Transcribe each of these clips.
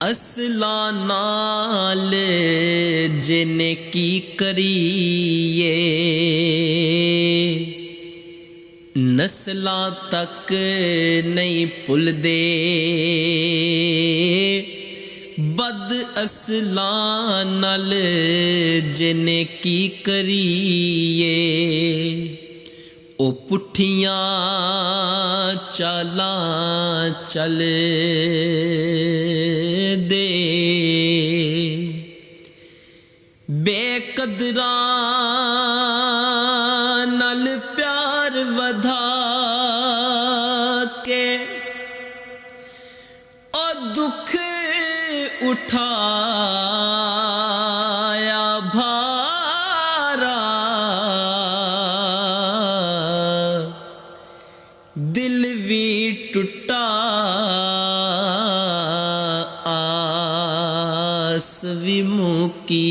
असला नाल जिने की करिए नस्लां तक नहीं भुलदे। बद असलां नाल जिने की करिए ओ पुठियां चालां चल दे। बेकदरां नाल प्यार वधा के ओ दुख उठाया भारा। दिल भी टुटा आस भी मुकी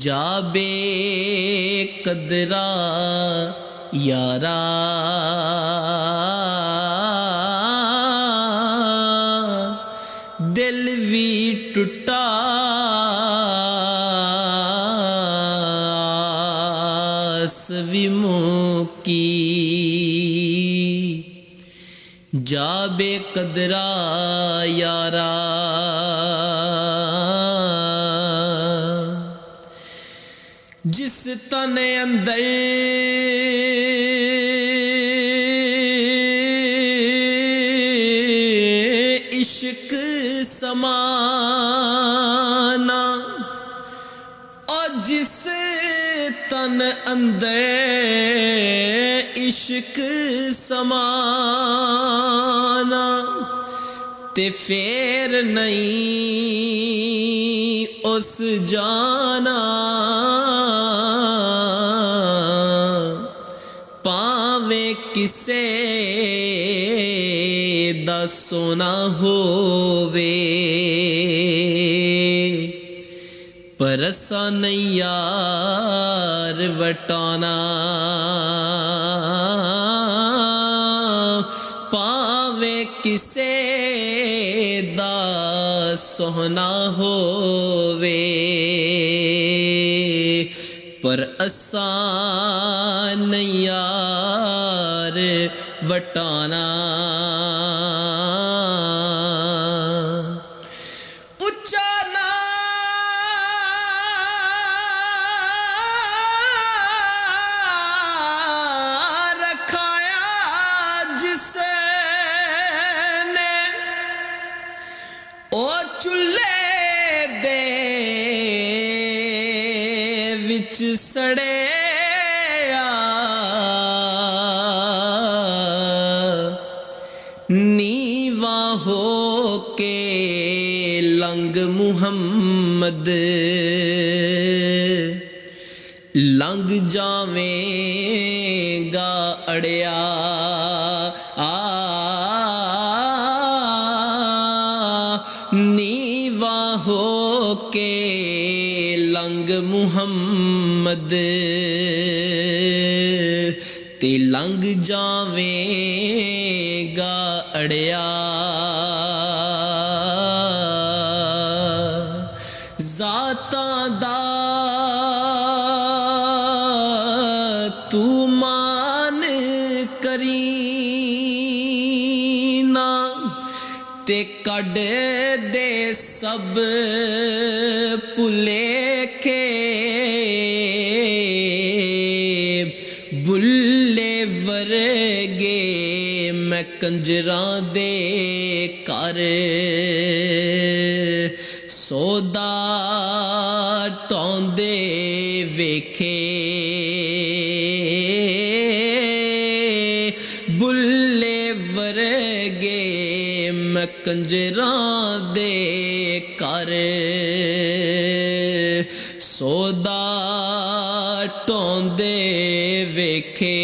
जाबे कदरा यारा। दिल भी टुटा आस भी मुकी जाबे कदरा यारा। जिस तन अंदर इश्क समाना और जिस तन अंदर इश्क समाना ते फेर नहीं उस जाना। पावे किसे दा सोना होवे पर असा नहीं यार वटाना। पावे किसे दा सोना होवे पर असा नहीं यार वटाना। उच्चा ना रखाया जिसने ओ चुल्हे दे विच सड़े नीवा हो के लंग मुहम्मद लंग जावेगा अड़िया। नीवा हो के लंग मुहम्मद ते लंग जावेगा अड़िया। जातां दा तू मान करीना ते कड दे सब भुलेखे। बुल्ले वर्गे मैं कंजरां दे घर सौदा टौंदे वेखे। बुल्ले वर्गे मैं कंजरां दे घर सौदा टौंदे वेखे।